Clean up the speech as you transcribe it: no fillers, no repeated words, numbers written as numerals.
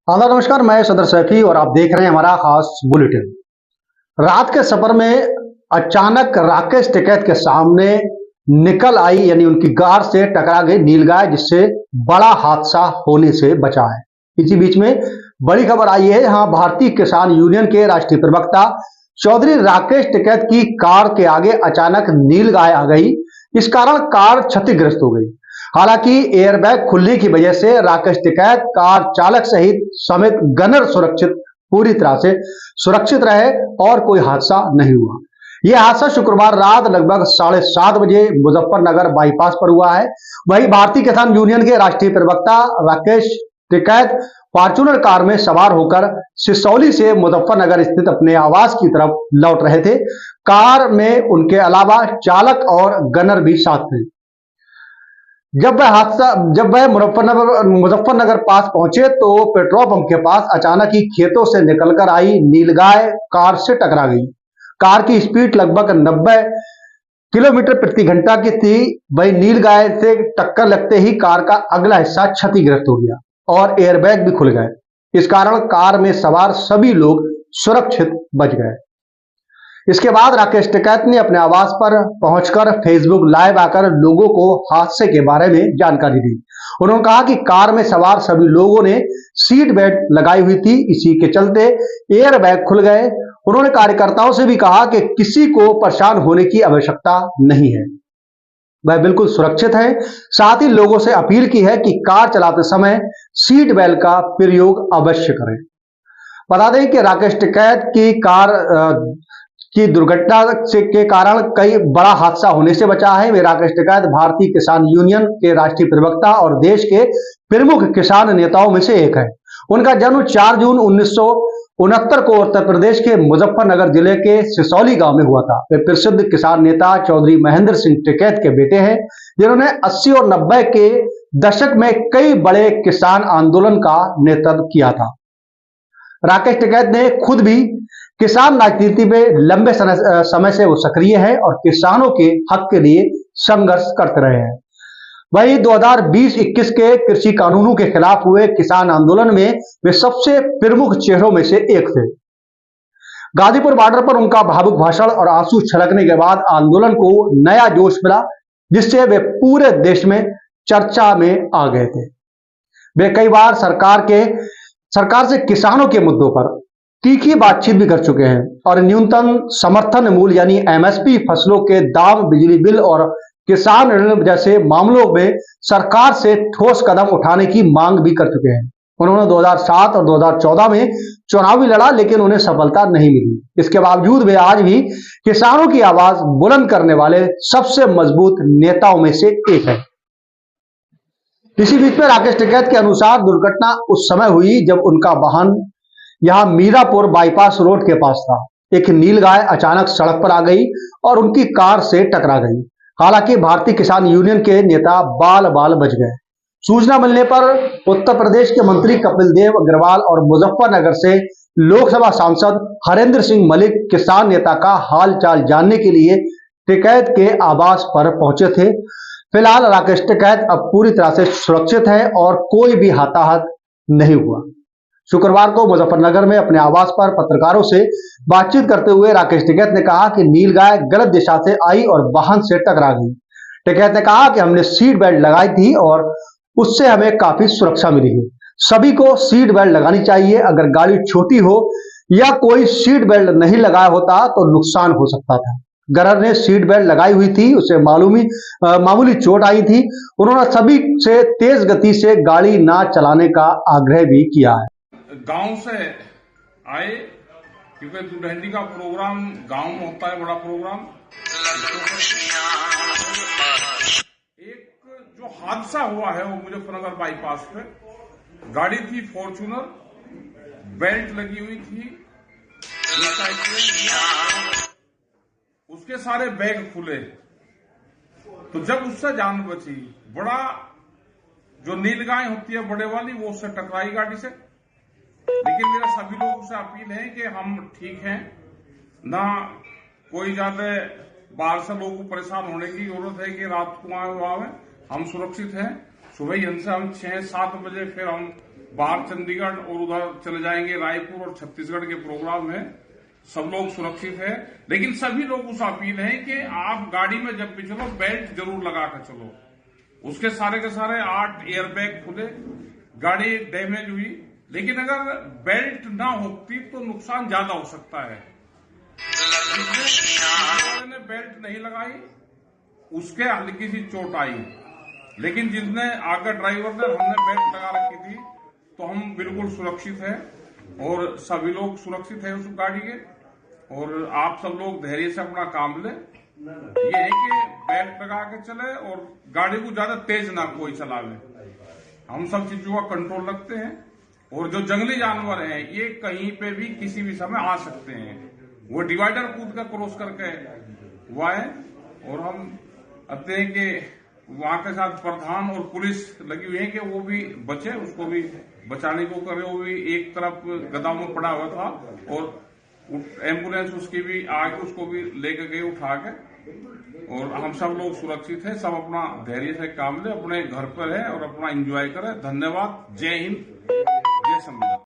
Hello नमस्कार, मैं सदर सैफी और आप देख रहे हैं हमारा खास बुलेटिन। रात के सफर में अचानक राकेश टिकैत के सामने निकल आई, यानी उनकी कार से टकरा गई नीलगाय, जिससे बड़ा हादसा होने से बचा है। इसी बीच में बड़ी खबर आई है। यहाँ भारतीय किसान यूनियन के राष्ट्रीय प्रवक्ता चौधरी राकेश टिकैत की कार के आगे अचानक नीलगाय आ गई। इस कारण कार क्षतिग्रस्त हो गई। हालांकि एयरबैग खुलने की वजह से राकेश टिकैत, कार चालक समेत गनर पूरी तरह से सुरक्षित रहे और कोई हादसा नहीं हुआ। यह हादसा शुक्रवार रात लगभग 7:30 बजे मुजफ्फरनगर बाईपास पर हुआ है। वहीं भारतीय किसान यूनियन के राष्ट्रीय प्रवक्ता राकेश टिकैत फॉर्च्यूनर कार में सवार होकर सिसौली से मुजफ्फरनगर स्थित अपने आवास की तरफ लौट रहे थे। कार में उनके अलावा चालक और गनर भी साथ थे। जब वह मुजफ्फरनगर पास पहुंचे तो पेट्रोल पंप के पास अचानक ही खेतों से निकलकर आई नीलगाय कार से टकरा गई। कार की स्पीड लगभग 90 किलोमीटर प्रति घंटा की थी। वही नीलगाय से टक्कर लगते ही कार का अगला हिस्सा क्षतिग्रस्त हो गया और एयरबैग भी खुल गए। इस कारण कार में सवार सभी लोग सुरक्षित बच गए। इसके बाद राकेश टिकैत ने अपने आवास पर पहुंचकर फेसबुक लाइव आकर लोगों को हादसे के बारे में जानकारी दी। उन्होंने कहा कि कार में सवार सभी लोगों ने सीट बेल्ट लगाई हुई थी, इसी के चलते एयर बैग खुल गए। उन्होंने कार्यकर्ताओं से भी कहा कि किसी को परेशान होने की आवश्यकता नहीं है, वह बिल्कुल सुरक्षित है। साथ ही लोगों से अपील की है कि कार चलाते समय सीट बेल्ट का प्रयोग अवश्य करें। बता दें कि राकेश टिकैत की कार की दुर्घटना के कारण कई बड़ा हादसा होने से बचा है। वे राकेश टिकैत भारतीय किसान यूनियन के राष्ट्रीय प्रवक्ता और देश के प्रमुख किसान नेताओं में से एक है। उनका जन्म 4 जून 1969 को उत्तर प्रदेश के मुजफ्फरनगर जिले के सिसौली गांव में हुआ था। वे प्रसिद्ध किसान नेता चौधरी महेंद्र सिंह टिकैत के बेटे हैं, जिन्होंने 80 और 90 के दशक में कई बड़े किसान आंदोलन का नेतृत्व किया था। राकेश टिकैत ने खुद भी किसान राजनीति में लंबे समय से वो सक्रिय है और किसानों के हक के लिए संघर्ष करते रहे हैं। वही 2020-21 के कृषि कानूनों के खिलाफ हुए किसान आंदोलन में वे सबसे प्रमुख चेहरों में से एक थे। गाजीपुर बॉर्डर पर उनका भावुक भाषण और आंसू छलकने के बाद आंदोलन को नया जोश मिला, जिससे वे पूरे देश में चर्चा में आ गए थे। वे कई बार सरकार से किसानों के मुद्दों पर तीखी बातचीत भी कर चुके हैं और न्यूनतम समर्थन मूल्य यानी एमएसपी, फसलों के दाम, बिजली बिल और किसान ऋण जैसे मामलों में सरकार से ठोस कदम उठाने की मांग भी कर चुके हैं। उन्होंने 2007 और 2014 में चुनाव भी लड़ा, लेकिन उन्हें सफलता नहीं मिली। इसके बावजूद वे आज भी किसानों की आवाज बुलंद करने वाले सबसे मजबूत नेताओं में से एक है। इसी बीच में राकेश टिकैत के अनुसार दुर्घटना उस समय हुई जब उनका वाहन यहां मीरापुर बाईपास रोड के पास था। एक नीलगाय अचानक सड़क पर आ गई और उनकी कार से टकरा गई। हालांकि भारतीय किसान यूनियन के नेता बाल बाल बच गए। सूचना मिलने पर उत्तर प्रदेश के मंत्री कपिल देव अग्रवाल और मुजफ्फरनगर से लोकसभा सांसद हरेंद्र सिंह मलिक किसान नेता का हाल चाल जानने के लिए टिकैत के आवास पर पहुंचे थे। फिलहाल राकेश टिकैत अब पूरी तरह से सुरक्षित है और कोई भी हताहत नहीं हुआ। शुक्रवार को मुजफ्फरनगर में अपने आवास पर पत्रकारों से बातचीत करते हुए राकेश टिकैत ने कहा कि नीलगाय गलत दिशा से आई और वाहन से टकरा गई। टिकैत ने कहा कि हमने सीट बेल्ट लगाई थी और उससे हमें काफी सुरक्षा मिली है। सभी को सीट बेल्ट लगानी चाहिए। अगर गाड़ी छोटी हो या कोई सीट बेल्ट नहीं लगाया होता तो नुकसान हो सकता था। गनर ने सीट बेल्ट लगाई हुई थी, उसे मामूली चोट आई थी। उन्होंने सभी से तेज गति से गाड़ी ना चलाने का आग्रह भी किया है। गांव से आए, क्योंकि दुल्हनी का प्रोग्राम गांव में होता है, बड़ा प्रोग्राम। एक जो हादसा हुआ है वो मुजफ्फरनगर बाईपास पे, गाड़ी थी फॉर्च्यूनर, बेल्ट लगी हुई थी, उसके सारे बैग खुले, तो जब उससे जान बची, बड़ा जो नीलगाय होती है बड़े वाली, वो उससे टकराई गाड़ी से। लेकिन मेरा सभी लोगों से अपील है कि हम ठीक हैं, ना कोई ज्यादा बाहर से लोगों को परेशान होने की जरूरत है कि रात को आए, हम सुरक्षित हैं। सुबह यहां से हम 6-7 बजे फिर हम बाहर चंडीगढ़ और उधर चले जाएंगे रायपुर और छत्तीसगढ़ के प्रोग्राम में। सब लोग सुरक्षित है, लेकिन सभी लोगों से अपील है कि आप गाड़ी में जब भी चलो बेल्ट जरूर लगा कर चलो। उसके सारे के सारे 8 एयरबैग खुले, गाड़ी डैमेज हुई, लेकिन अगर बेल्ट ना होती तो नुकसान ज्यादा हो सकता है। जिसने बेल्ट नहीं लगाई उसके हल्की सी चोट आई, लेकिन जिसने आगे ड्राइवर ने हमने बेल्ट लगा रखी थी तो हम बिल्कुल सुरक्षित है और सभी लोग सुरक्षित है उस गाड़ी के। और आप सब लोग धैर्य से अपना काम ले। ये है कि बेल्ट लगा के चले और गाड़ी को ज्यादा तेज ना कोई चलावे। हम सब चीजों का कंट्रोल रखते हैं और जो जंगली जानवर हैं ये कहीं पे भी किसी भी समय आ सकते हैं। वो डिवाइडर कूद कर क्रॉस करके हुआ है और हम कहते हैं कि वहां के साथ प्रधान और पुलिस लगी हुई है कि वो भी बचे, उसको भी बचाने को करे। वो भी एक तरफ गदाम में पड़ा हुआ था और एम्बुलेंस उसकी भी आगे उसको भी लेकर गई उठा के। और हम सब लोग सुरक्षित है, सब अपना धैर्य से काम ले, अपने घर पर है और अपना एंजॉय करें। धन्यवाद। जय हिंद, जय संविधान।